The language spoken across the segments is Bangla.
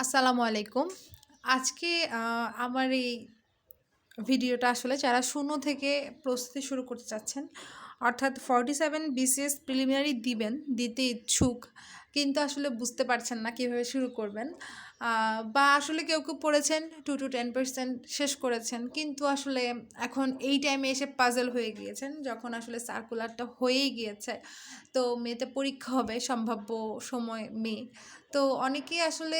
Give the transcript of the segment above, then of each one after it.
আসসালামু আলাইকুম। আজকে আমার এই ভিডিওটা আসলে যারা শূন্য থেকে প্রস্তুতি শুরু করতে চাচ্ছেন, অর্থাৎ 47 বিসিএস প্রিলিমিনারি দিবেন, দিতে ইচ্ছুক কিন্তু আসলে বুঝতে পারছেন না কীভাবে শুরু করবেন। বা আসলে কেউ পড়েছেন 2 to 10% শেষ করেছেন কিন্তু আসলে এখন এই টাইমে এসে পাজল হয়ে গিয়েছেন যখন আসলে সার্কুলারটা হয়েই গিয়েছে। তো মেতে পরীক্ষা হবে সম্ভাব্য সময় মে। তো অনেকেই আসলে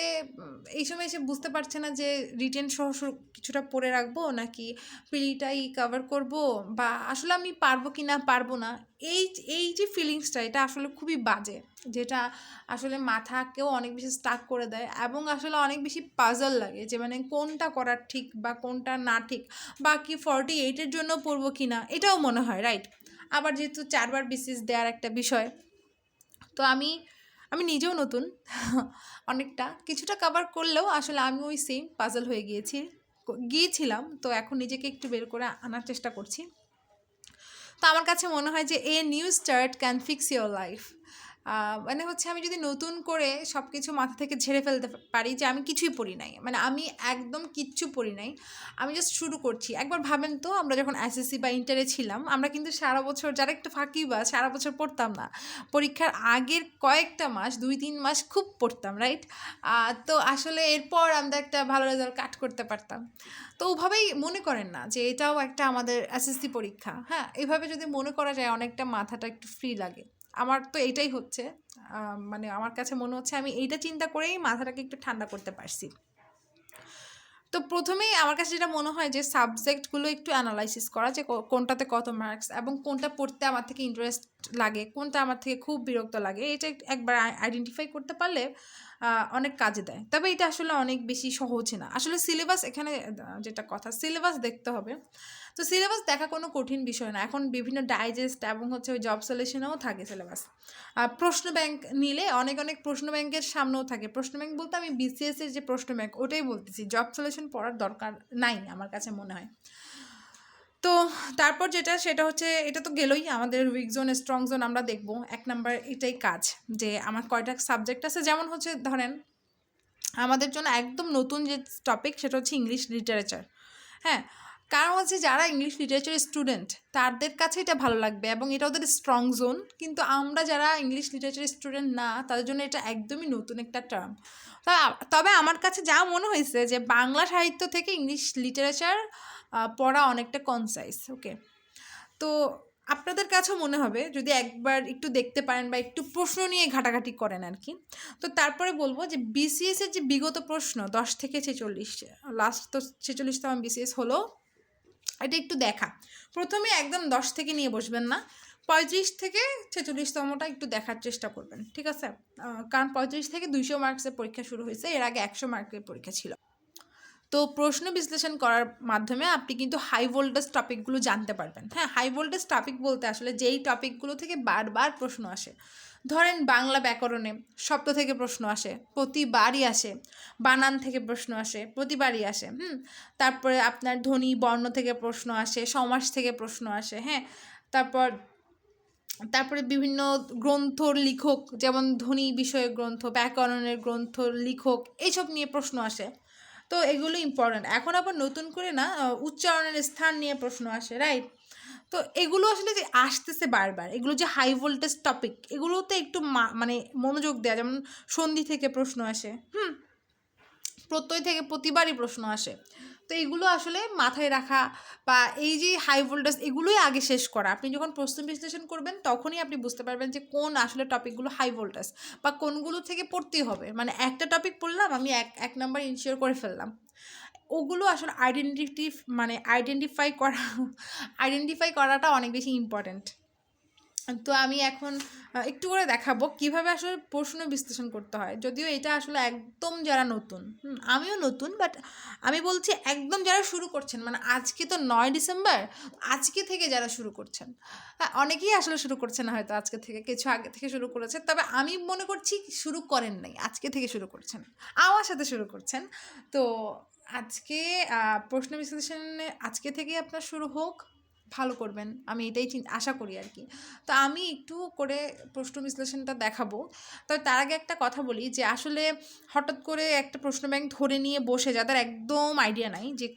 এই সময় এসে বুঝতে পারছে না যে রিটেন সহ কিছুটা পড়ে রাখবো নাকি প্রিলিটাই কভার করব, বা আসলে আমি পারবো কি না পারবো না। এই এই যে ফিলিংসটা এটা আসলে খুবই বাজে, যেটা আসলে মাথাকেও অনেক বেশি স্টাক করে দেয় এবং আসলে অনেক বেশি পাজল লাগে যে মানে কোনটা করার ঠিক বা কোনটা না ঠিক, বা কি 48-এর জন্য পড়বো কি না এটাও মনে হয়, রাইট? আবার যেহেতু 4বার বিসিএস দেওয়ার একটা বিষয়, তো আমি আমি নিজেও নতুন অনেকটা কিছুটা কভার করলেও আসলে আমি ওই সেম পাজল হয়ে গিয়েছিলাম। তো এখন নিজেকে একটু বের করে আনার চেষ্টা করছি। তো আমার কাছে মনে হয় যে a new start can fix your life. মানে হচ্ছে আমি যদি নতুন করে সব কিছু মাথা থেকে ঝেড়ে ফেলতে পারি যে আমি কিছুই পড়ি নাই, মানে আমি একদম কিচ্ছু পড়ি নাই, আমি জাস্ট শুরু করছি। একবার ভাবেন তো, আমরা যখন এসএসসি বা ইন্টারে ছিলাম আমরা কিন্তু সারা বছর, যারা একটু ফাঁকি বা সারা বছর পড়তাম না, পরীক্ষার আগের কয়েকটা মাস 2-3 মাস খুব পড়তাম, রাইট? তো আসলে এরপর আমরা একটা ভালো রেজাল্ট কাট করতে পারতাম। তো ওভাবেই মনে করেন না যে এটাও একটা আমাদের এসএসসি পরীক্ষা, হ্যাঁ? এভাবে যদি মনে করা যায় অনেকটা মাথাটা একটু ফ্রি লাগে। আমার তো এইটাই হচ্ছে, মানে আমার কাছে মনে হচ্ছে আমি এইটা চিন্তা করেই মাথাটাকে একটু ঠান্ডা করতে পারছি। তো প্রথমেই আমার কাছে যেটা মনে হয় যে সাবজেক্টগুলো একটু অ্যানালাইসিস করা, যে কোনটাতে কত মার্কস এবং কোনটা পড়তে আমার থেকে ইন্টারেস্ট লাগে, কোনটা আমার থেকে খুব বিরক্ত লাগে, এটা একবার আইডেন্টিফাই করতে পারলে অনেক কাজে দেয়। তবে এটা আসলে অনেক বেশি সহজ না আসলে। সিলেবাস এখানে যেটা কথা, সিলেবাস দেখতে হবে। তো সিলেবাস দেখা কোনো কঠিন বিষয় না, এখন বিভিন্ন ডাইজেস্ট এবং হচ্ছে ওই জব সলিউশনেও থাকে সিলেবাস। প্রশ্ন ব্যাংক নিলে অনেক অনেক প্রশ্ন ব্যাংকের সামনেও থাকে। প্রশ্ন ব্যাংক বলতে আমি বিসিএস এর যে প্রশ্ন ব্যাংক ওটাই বলতেছি, জব সলিউশন পড়ার দরকার নাই আমার কাছে মনে হয়। তো তারপর যেটা সেটা হচ্ছে, এটা তো গেলই আমাদের উইক জোন স্ট্রং জোন আমরা দেখবো। 1 নাম্বার এটাই কাজ, যে আমার কয়টা সাবজেক্ট আছে। যেমন হচ্ছে ধরেন আমাদের জন্য একদম নতুন যে টপিক সেটা হচ্ছে ইংলিশ লিটারেচার, হ্যাঁ? কারণ হচ্ছে যারা ইংলিশ লিটারেচার স্টুডেন্ট তাদের কাছে এটা ভালো লাগবে এবং এটা ওদের স্ট্রং জোন। কিন্তু আমরা যারা ইংলিশ লিটারেচার স্টুডেন্ট না, তাদের জন্য এটা একদমই নতুন একটা টার্ম। তবে আমার কাছে যা মনে হয়েছে যে বাংলা সাহিত্য থেকে ইংলিশ লিটারেচার পড়া অনেকটা কনসাইজ, ওকে? তো আপনাদের কাছেও মনে হবে যদি একবার একটু দেখতে পারেন বা একটু প্রশ্ন নিয়ে ঘাটাঘাটি করেন আর কি। তো তারপরে বলবো যে বিসিএস এর যে বিগত প্রশ্ন 10 থেকে 46, লাস্ট তো 46তম বিসিএস হলো, এটা একটু দেখা। প্রথমে একদম 10 থেকে নিয়ে বসবেন না, 35 থেকে 46তমটা একটু দেখার চেষ্টা করবেন, ঠিক আছে? কারণ 35 থেকে 200 মার্কসের পরীক্ষা শুরু হয়েছে, এর আগে 100 মার্কের পরীক্ষা ছিল। তো প্রশ্ন বিশ্লেষণ করার মাধ্যমে আপনি কিন্তু হাই ভোল্টেজ টপিকগুলো জানতে পারবেন। হ্যাঁ, হাই ভোল্টেজ টপিক বলতে আসলে যেই টপিকগুলো থেকে বারবার প্রশ্ন আসে। ধরেন বাংলা ব্যাকরণে শব্দ থেকে প্রশ্ন আসে, প্রতিবারই আসে। বানান থেকে প্রশ্ন আসে, প্রতিবারই আসে। তারপরে আপনার ধ্বনি বর্ণ থেকে প্রশ্ন আসে, সমাস থেকে প্রশ্ন আসে, হ্যাঁ? তারপর তারপরে বিভিন্ন গ্রন্থর লেখক, যেমন ধ্বনি বিষয়ক গ্রন্থ, ব্যাকরণের গ্রন্থ লেখক, এইসব নিয়ে প্রশ্ন আসে। তো এগুলো ইম্পর্ট্যান্ট। এখন আবার নতুন করে না উচ্চারণের স্থান নিয়ে প্রশ্ন আসে, রাইট? তো এগুলো আসলে যে আসতেছে বারবার, এগুলো যে হাই ভোল্টেজ টপিক, এগুলোতে একটু মানে মনোযোগ দেওয়া। যেমন সন্ধি থেকে প্রশ্ন আসে, প্রত্যয় থেকে প্রতিবারই প্রশ্ন আসে। তো এগুলো আসলে মাথায় রাখা, বা এই যে হাই ভোল্টেজ এগুলোই আগে শেষ করা। আপনি যখন প্রশ্ন বিশ্লেষণ করবেন তখনই আপনি বুঝতে পারবেন যে কোন আসলে টপিকগুলো হাই ভোল্টেজ বা কোনগুলো থেকে পড়তেই হবে। মানে একটা টপিক পড়লাম, আমি এক নাম্বার ইনশিওর করে ফেললাম। ওগুলো আসলে আইডেন্টিফাই করাটা অনেক বেশি ইম্পর্ট্যান্ট। তো আমি এখন একটু করে দেখাবো কিভাবে আসলে প্রশ্ন বিশ্লেষণ করতে হয়। যদিও এটা আসলে একদম যারা নতুন, আমিও নতুন, বাট আমি বলছি একদম যারা শুরু করছেন, মানে আজকে তো 9 ডিসেম্বর, আজকে থেকে যারা শুরু করছেন। হ্যাঁ, অনেকেই আসলে শুরু করছে না হয়তো আজকে থেকে, কিছু আগে থেকে শুরু করেছে। তবে আমি মনে করছি শুরু করেন নাই, আজকে থেকে শুরু করছেন, আমার সাথে শুরু করছেন। তো আজকে প্রশ্ন বিশ্লেষণে আজকে থেকেই আপনার শুরু হোক। ভালো করবেন, আমি এটাই আশা করি আর কি। তো আমি একটু করে প্রশ্ন বিশ্লেষণটা দেখাবো। তবে তার আগে একটা কথা বলি যে আসলে হঠাৎ করে একটা প্রশ্ন ব্যাংক ধরে নিয়ে বসে যাদের একদম আইডিয়া নাই যে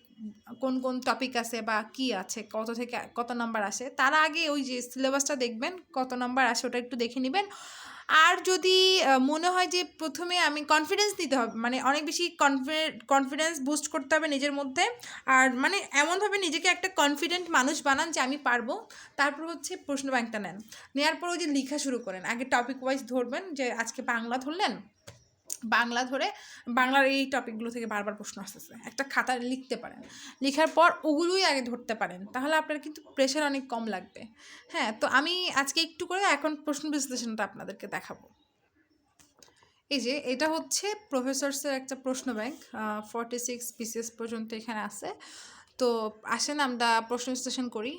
কোন কোন টপিক আছে বা কি আছে, কত থেকে কত নাম্বার আসে, তারা আগে ওই যে সিলেবাসটা দেখবেন কত নাম্বার আসে ওটা একটু দেখে নেবেন। আর যদি মনে হয় যে প্রথমে আমি কনফিডেন্স দিতে হবে, মানে অনেক বেশি কনফিডেন্স বুস্ট করতে হবে নিজের মধ্যে, আর মানে এমনভাবে নিজেকে একটা কনফিডেন্ট মানুষ বানান যে আমি পারবো, তারপর হচ্ছে প্রশ্ন ব্যাংকটা নেন। নেওয়ার পর ওই যে লেখা শুরু করেন, আগে টপিক ওয়াইজ ধরবেন, যে আজকে বাংলা ধরলেন, বাংলা ধরে বাংলার এই টপিকগুলো থেকে বারবার প্রশ্ন আসতেছে, একটা খাতায় লিখতে পারেন, লেখার পর ওগুলোই আগে ধরতে পারেন, তাহলে আপনার কিন্তু প্রেশার অনেক কম লাগবে। হ্যাঁ, তো আমি আজকে একটু করে এখন প্রশ্ন বিশ্লেষণটা আপনাদেরকে দেখাবো। এই যে এটা হচ্ছে প্রফেসরসের একটা প্রশ্ন ব্যাংক, 46 পিসেস পর্যন্ত এখানে আছে। তো আসেন আমরা প্রশ্ন বিশ্লেষণ করি।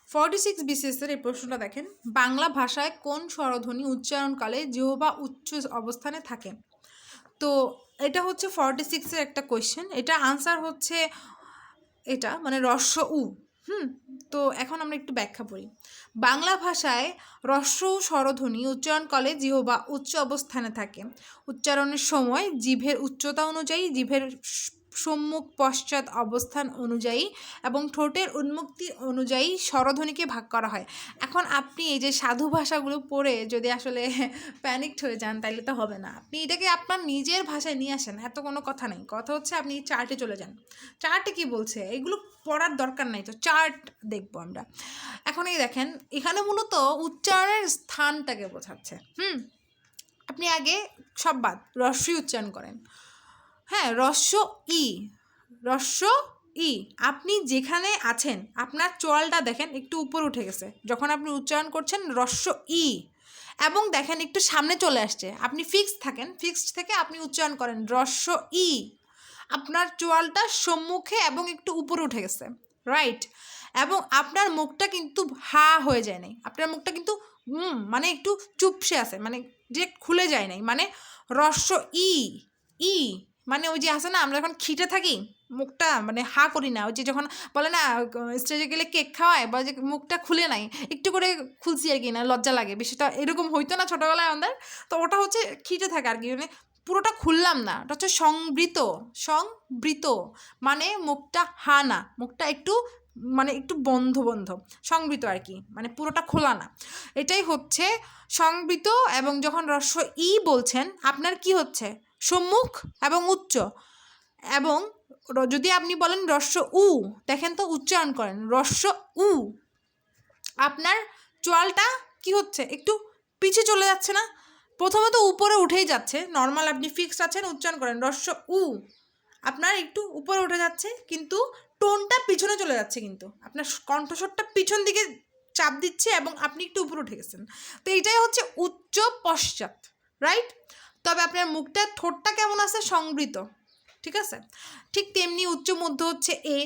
46 বিসিএসের এই প্রশ্নটা দেখেন, বাংলা ভাষায় কোন স্বরধ্বনি উচ্চারণকালে জিহ্বা উচ্চ অবস্থানে থাকে? তো এটা হচ্ছে 46-এর একটা কোয়েশ্চেন, এটা আনসার হচ্ছে এটা মানে রস্য উ। তো এখন আমরা একটু ব্যাখ্যা করি। বাংলা ভাষায় রস্য উ স্বরধ্বনি উচ্চারণকালে জিহ্বা উচ্চ অবস্থানে থাকে। উচ্চারণের সময় জিভের উচ্চতা অনুযায়ী, জিভের সম্মুখ পশ্চাৎ অবস্থান অনুযায়ী এবং ঠোঁটের উন্মুক্তি অনুযায়ী স্বরধ্বনিকে ভাগ করা হয়। এখন আপনি এই যে সাধু ভাষাগুলো পড়ে যদি আসলে প্যানিকড হয়ে যান তাইলে তো হবে না, আপনি এটাকে আপনার নিজের ভাষায় নিয়ে আসেন, এত কোনো কথা নেই। কথা হচ্ছে আপনি চার্টে চলে যান, চার্টে কি বলছে এগুলো পড়ার দরকার নাই, তো চার্ট দেখবো আমরা এখন। এই দেখেন এখানে মূলত উচ্চারণের স্থানটাকে বোঝাচ্ছে। আপনি আগে সব বাদ রস্যই উচ্চারণ করেন। হ্যাঁ, রস্য ই, রস্য ই, আপনি যেখানে আছেন আপনার চোয়ালটা দেখেন একটু উপরে উঠে গেছে যখন আপনি উচ্চারণ করছেন রস্য ই, এবং দেখেন একটু সামনে চলে আসছে, আপনি ফিক্সড থাকেন, ফিক্সড থেকে আপনি উচ্চারণ করেন রস্য ই, আপনার চোয়ালটা সম্মুখে এবং একটু উপরে উঠে গেছে, রাইট। এবং আপনার মুখটা কিন্তু হা হয়ে যায় নাই, আপনার মুখটা কিন্তু মানে একটু চুপসে আছে, মানে যে খুলে যায় নাই, মানে রস্য ই, ই মানে ওই যে আছে না আমরা যখন খিটে থাকি মুখটা মানে হা করি না, ওই যে যখন বলে না স্টেজে গেলে কেক খাওয়ায় বা যে মুখটা খুলে নাই, একটু করে খুলছি আর কি, না লজ্জা লাগে বেশিটা, এরকম হইতো না ছোটোবেলায় আমাদের। তো ওটা হচ্ছে খিটে থাকে আর কি, মানে পুরোটা খুললাম না, ওটা হচ্ছে সংবৃত, সংবৃত মানে মুখটা হা না, মুখটা একটু মানে একটু বন্ধ বন্ধ, সংবৃত আর কি, মানে পুরোটা খোলা না, এটাই হচ্ছে সংবৃত। এবং যখন রস্য ই বলছেন আপনার কি হচ্ছে সম্মুখ এবং উচ্চ, এবং যদি আপনি বলেন রস্য উ, দেখেন তো উচ্চারণ করেন রস্য উ, আপনার চোয়ালটা কি হচ্ছে একটু পিছে চলে যাচ্ছে না, প্রথমত উপরে উঠেই যাচ্ছে, নর্মাল আপনি ফিক্সড আছেন উচ্চারণ করেন রস্য উ, আপনার একটু উপরে উঠে যাচ্ছে কিন্তু টোনটা পিছনে চলে যাচ্ছে, কিন্তু আপনার কণ্ঠস্বরটা পিছন দিকে চাপ দিচ্ছে এবং আপনি একটু উপরে উঠে গেছেন। তো এইটাই হচ্ছে উচ্চ পশ্চাৎ, রাইট। তবে আপনার মুখটা ঠোঁটটা কেমন আছে সংবৃত, ঠিক আছে। ঠিক তেমনি উচ্চ মধ্য হচ্ছে এ,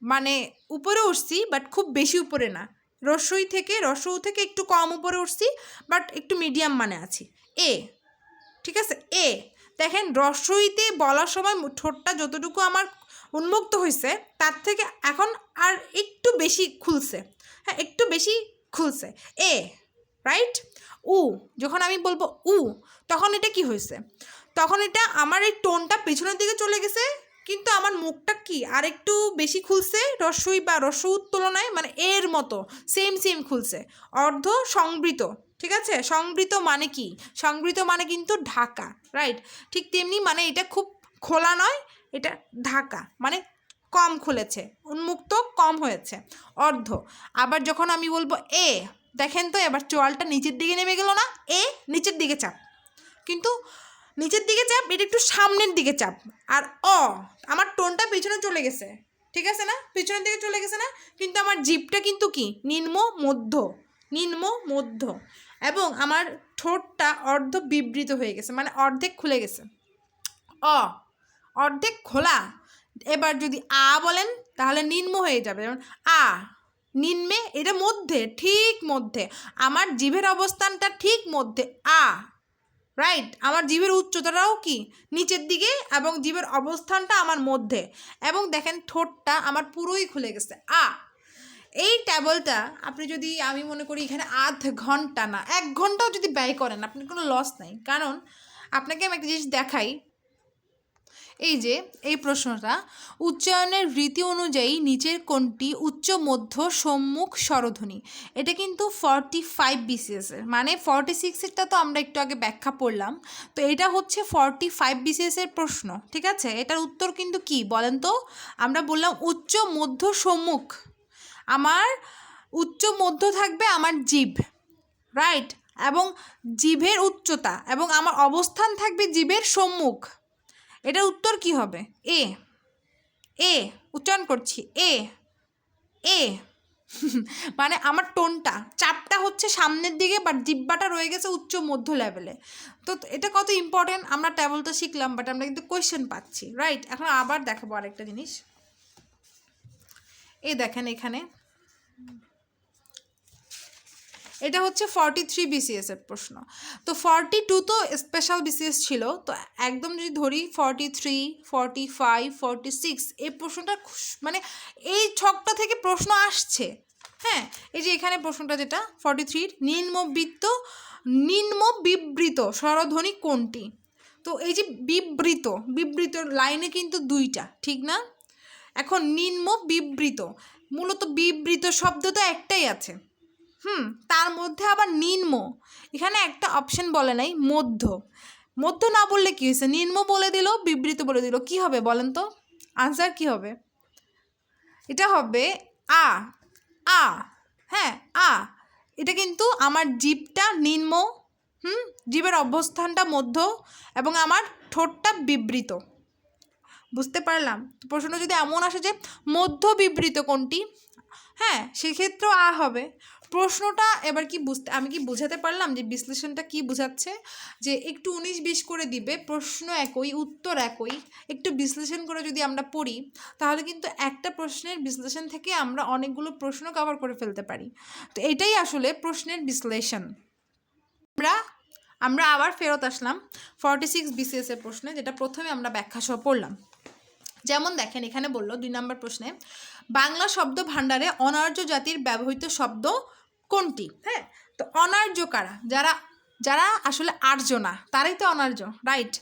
মানে উপরে উঠছি বাট খুব বেশি উপরে না, রস্যই থেকে রস্য থেকে একটু কম উপরে উঠছি বাট একটু মিডিয়াম মানে আছি, এ, ঠিক আছে। এ দেখেন রস্যইতে বলার সময় ঠোঁটটা যতটুকু আমার উন্মুক্ত হয়েছে তার থেকে এখন আর একটু বেশি খুলছে, হ্যাঁ একটু বেশি খুলছে, এ, রাইট। উ, যখন আমি বলবো উ তখন এটা কি হয়েছে, তখন এটা আমার এই টোনটা পেছনের দিকে চলে গেছে কিন্তু আমার মুখটা কি আর একটু বেশি খুলছে রস্যই বা রস্যউর তুলনায়, মানে এর মতো সেম সেম খুলছে, অর্ধ সংবৃত, ঠিক আছে। সংবৃত মানে কি, সংবৃত মানে কিন্তু ঢাকা, রাইট। ঠিক তেমনি মানে এটা খুব খোলা নয়, এটা ঢাকা মানে কম খুলেছে, উন্মুক্ত কম হয়েছে, অর্ধ। আবার যখন আমি বলবো এ, দেখেন তো এবার চোয়ালটা নিচের দিকে নেমে গেল না, এ নিচের দিকে চাপ, কিন্তু নিচের দিকে চাপ এটা একটু সামনের দিকে চাপ, আর অ আমার টোনটা পিছনে চলে গেছে, ঠিক আছে না, পিছনের দিকে চলে গেছে না, কিন্তু আমার জিভটা কিন্তু কি নিম্ন মধ্য, নিম্ন মধ্য, এবং আমার ঠোঁটটা অর্ধ বিবৃত হয়ে গেছে মানে অর্ধেক খুলে গেছে, অ অর্ধেক খোলা। এবার যদি আ বলেন তাহলে নিম্ন হয়ে যাবে, যেমন আ, নিম্নে এটা মধ্যে, ঠিক মধ্যে, আমার জিভের অবস্থানটা ঠিক মধ্যে, আ, রাইট। আমার জিভের উচ্চতাটাও কি নিচের দিকে এবং জিভের অবস্থানটা আমার মধ্যে, এবং দেখেন ঠোঁটটা আমার পুরোই খুলে গেছে, আ। এই টেবলটা আপনি যদি, আমি মনে করি এখানে আধ ঘন্টা না 1 ঘন্টাও যদি ব্যয় করেন আপনার কোনো লস নাই। কারণ আপনাকে আমি একটা জিনিস দেখাই, এই যে এই প্রশ্নটা, উচ্চারণের রীতি অনুযায়ী নিচের কোনটি উচ্চ মধ্য সম্মুখ স্বরধ্বনি। এটা কিন্তু 45 বিসিএসের, মানে 46এরটা তো আমরা একটু আগে ব্যাখ্যা পড়লাম, তো এটা হচ্ছে 45 বিসিএসের প্রশ্ন, ঠিক আছে। এটার উত্তর কিন্তু কি বলেন তো, আমরা বললাম উচ্চ মধ্য সম্মুখ, আমার উচ্চ মধ্য থাকবে আমার জিভ, রাইট, এবং জিভের উচ্চতা এবং আমার অবস্থান থাকবে জিভের সম্মুখ। এটার উত্তর কি হবে? এ, এ উচ্চারণ করছি, এ, এ মানে আমার টোনটা চাপটা হচ্ছে সামনের দিকে, বাট জিব্বাটা রয়ে গেছে উচ্চ মধ্য লেভেলে। তো এটা কত ইম্পর্টেন্ট, আমরা টেবলটা শিখলাম বাট আমরা কিন্তু কোয়েশ্চেন পাচ্ছি, রাইট। এখন আবার দেখাবো আরেকটা জিনিস, এই দেখেন এখানে এটা হচ্ছে 43 বিসিএস এর প্রশ্ন। তো 42 তো স্পেশাল বিসিএস ছিল, তো একদম যদি ধরি 43, 45, 46 এই প্রশ্নটা মানে এই ছকটা থেকে প্রশ্ন আসছে। হ্যাঁ, এই যে এখানে প্রশ্নটা যেটা 43, নিম্ন বিবৃত স্বরধ্বনি কোনটি। তো এই যে বিবৃত লাইনে কিন্তু 2টা, ঠিক না। এখন নিম্ন বিবৃত, মূলত বিবৃত শব্দ তো একটাই আছে, তার মধ্যে আবার নিম্ন, এখানে একটা অপশন বলে নাই মধ্য। মধ্য না বললে কি হয়েছে, নিম্ন বলে দিল, বিবৃত বলে দিল, কি হবে বলেন তো, আনসার কি হবে? এটা হবে আ, আ, হ্যাঁ আ। এটা কিন্তু আমার জিভটা নিম্ন, জিভের অবস্থানটা মধ্য এবং আমার ঠোঁটটা বিবৃত। বুঝতে পারলাম? প্রশ্ন যদি এমন আসে যে মধ্য বিবৃত কোনটি, হ্যাঁ সেক্ষেত্রেও আ হবে। প্রশ্নটা এবার কি আমি কি বোঝাতে পারলাম যে বিশ্লেষণটা কি বোঝাচ্ছে, যে একটু 19-20 করে দিবে, প্রশ্ন একই উত্তর একই, একটু বিশ্লেষণ করে যদি আমরা পড়ি তাহলে কিন্তু একটা প্রশ্নের বিশ্লেষণ থেকে আমরা অনেকগুলো প্রশ্ন কভার করে ফেলতে পারি। তো এটাই আসলে প্রশ্নের বিশ্লেষণ। আমরা আবার ফেরত আসলাম 46 বিসিএস এর প্রশ্নে, যেটা প্রথমে আমরা ব্যাখ্যা সহ পড়লাম। যেমন দেখেন এখানে বলল 2 নম্বর প্রশ্নে, বাংলা শব্দ ভাণ্ডারে অনার্য জাতির ব্যবহৃত শব্দ কোনটি। হ্যাঁ, তো অনার্য কারা, যারা আসলে আর্য না তারাই তো অনার্য, রাইট।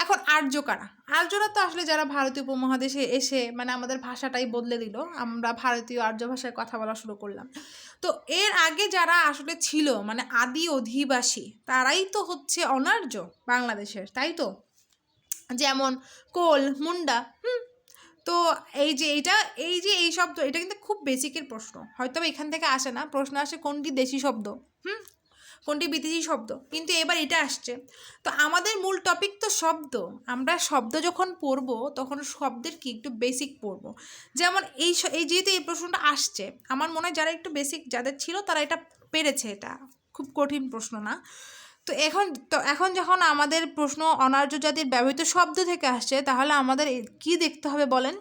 এখন আর্য কারা, আর্যরা তো আসলে যারা ভারতীয় উপমহাদেশে এসে মানে আমাদের ভাষাটাই বদলে দিল, আমরা ভারতীয় আর্য ভাষায় কথা বলা শুরু করলাম। তো এর আগে যারা আসলে ছিল মানে আদি অধিবাসী, তারাই তো হচ্ছে অনার্য বাংলাদেশের, তাই তো। যেমন কোল, মুন্ডা, তো এই যে এই শব্দ, এটা কিন্তু খুব বেসিকের প্রশ্ন, হয়তো এখান থেকে আসে না, প্রশ্ন আসে কোনটি দেশি শব্দ, কোনটি বিদেশি শব্দ, কিন্তু এবার এটা আসছে। তো আমাদের মূল টপিক তো শব্দ, আমরা শব্দ যখন পড়বো তখন শব্দের কি একটু বেসিক পড়বো। যেমন এই যেহেতু এই প্রশ্নটা আসছে, আমার মনে হয় যারা একটু বেসিক যাদের ছিল তারা এটা পেরেছে, এটা খুব কঠিন প্রশ্ন না। তো এখন যখন আমাদের প্রশ্ন অনার্য জাতির ব্যবহৃত শব্দ থেকে আসছে, তাহলে আমাদের কি দেখতে হবে বলেন।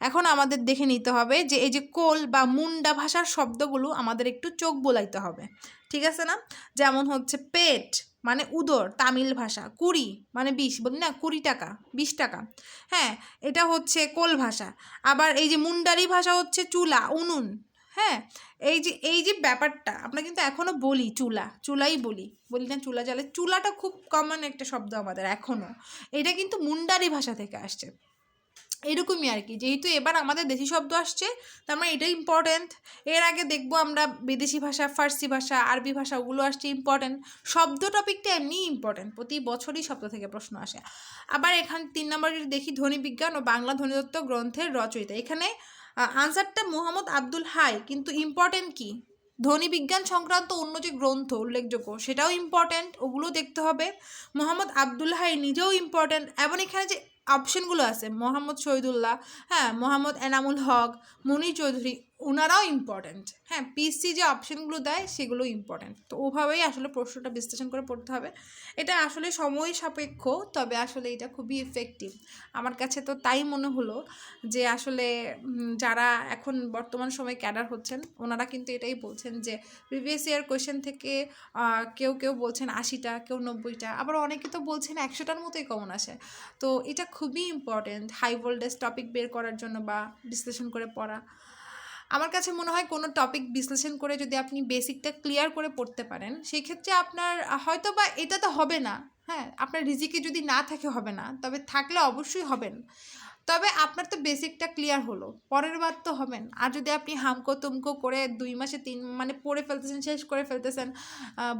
এখন আমাদের দেখে নিতে হবে যে এই যে কোল বা মুন্ডা ভাষার শব্দগুলো আমাদের একটু চোখ বোলাইতে হবে, ঠিক আছে না। যেমন হচ্ছে পেট মানে উদর, তামিল ভাষা, 20 মানে 20, বলি না 20 টাকা 20 টাকা, হ্যাঁ এটা হচ্ছে কোল ভাষা। আবার এই যে মুন্ডারি ভাষা হচ্ছে চুলা, উনুন, হ্যাঁ এই যে ব্যাপারটা আমরা কিন্তু এখনও বলি চুলাই বলি না চুলা জ্বালে, চুলাটা খুব কমন একটা শব্দ আমাদের এখনও, এটা কিন্তু মুন্ডারি ভাষা থেকে আসছে। এরকমই আর কি, যেহেতু এবার আমাদের দেশি শব্দ আসছে তার মানে এটাই ইম্পর্ট্যান্ট। এর আগে দেখবো আমরা বিদেশি ভাষা, ফার্সি ভাষা, আরবি ভাষা, ওগুলো আসছে ইম্পর্ট্যান্ট। শব্দ টপিকটা এমনি ইম্পর্ট্যান্ট, প্রতি বছরই শব্দ থেকে প্রশ্ন আসে। আবার এখানে 3 নম্বর যদি দেখি, ধ্বনিবিজ্ঞান ও বাংলা ধ্বনিতত্ত্ব গ্রন্থের রচয়িতা, এখানে আনসারটা মোহাম্মদ আব্দুল হাই, কিন্তু ইম্পর্ট্যান্ট কি ধ্বনিবিজ্ঞান সংক্রান্ত অন্য যে গ্রন্থ উল্লেখযোগ্য সেটাও ইম্পর্ট্যান্ট, ওগুলো দেখতে হবে। মোহাম্মদ আব্দুল হাই নিজেও ইম্পর্ট্যান্ট, এবং এখানে যে অপশনগুলো আছে মোহাম্মদ শহীদুল্লাহ, হ্যাঁ মোহাম্মদ এনামুল হক, মনির চৌধুরী, ওনারাও ইম্পর্ট্যান্ট। হ্যাঁ, পিসি যে অপশনগুলো দেয় সেগুলো ইম্পর্ট্যান্ট। তো ওভাবেই আসলে প্রশ্নটা বিশ্লেষণ করে পড়তে হবে। এটা আসলে সময় সাপেক্ষ, তবে আসলে এটা খুবই ইফেক্টিভ। আমার কাছে তো তাই মনে হলো যে আসলে যারা এখন বর্তমান সময়ে ক্যাডার হচ্ছেন ওনারা কিন্তু এটাই বলছেন যে প্রিভিয়াস ইয়ার কোয়েশ্চেন থেকে কেউ বলছেন 80টা, কেউ 90টা, আবার অনেকে তো বলছেন 100টার মতোই কমন আসে। তো এটা খুবই ইম্পর্টেন্ট হাই ভোল্টেজ টপিক বের করার জন্য বা বিশ্লেষণ করে পড়া। আমার কাছে মনে হয় কোনো টপিক বিশ্লেষণ করে যদি আপনি বেসিকটা ক্লিয়ার করে পড়তে পারেন, সেই ক্ষেত্রে আপনার হয়তো বা এটা তো হবে না, হ্যাঁ, আপনার রিজিকে যদি না থাকে হবে না, তবে থাকলে অবশ্যই হবেন। তবে আপনার তো বেসিকটা ক্লিয়ার হলো, পরের বার তো হবেন। আর যদি আপনি হামকো তুমকো করে 2 মাসে 3 মানে পড়ে ফেলতেছেন, শেষ করে ফেলতেছেন,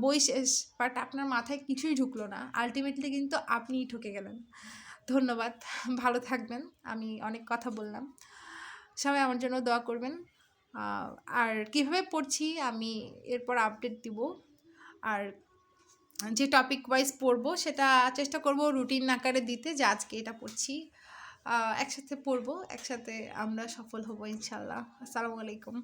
বই শেষ, বাট আপনার মাথায় কিছুই ঢুকলো না, আলটিমেটলি কিন্তু আপনিই ঠকে গেলেন। ধন্যবাদ, ভালো থাকবেন। আমি অনেক কথা বললাম, সবাই আমার জন্য দোয়া করবেন। আর কিভাবে পড়ছি আমি এরপর আপডেট দিব। আর যে টপিক ওয়াইজ পড়বো সেটা চেষ্টা করব রুটিন আকারে দিতে, যে আজকে এটা পড়ছি, একসাথে পড়বো, একসাথে আমরা সফল হব ইনশাল্লাহ। আসসালামু আলাইকুম।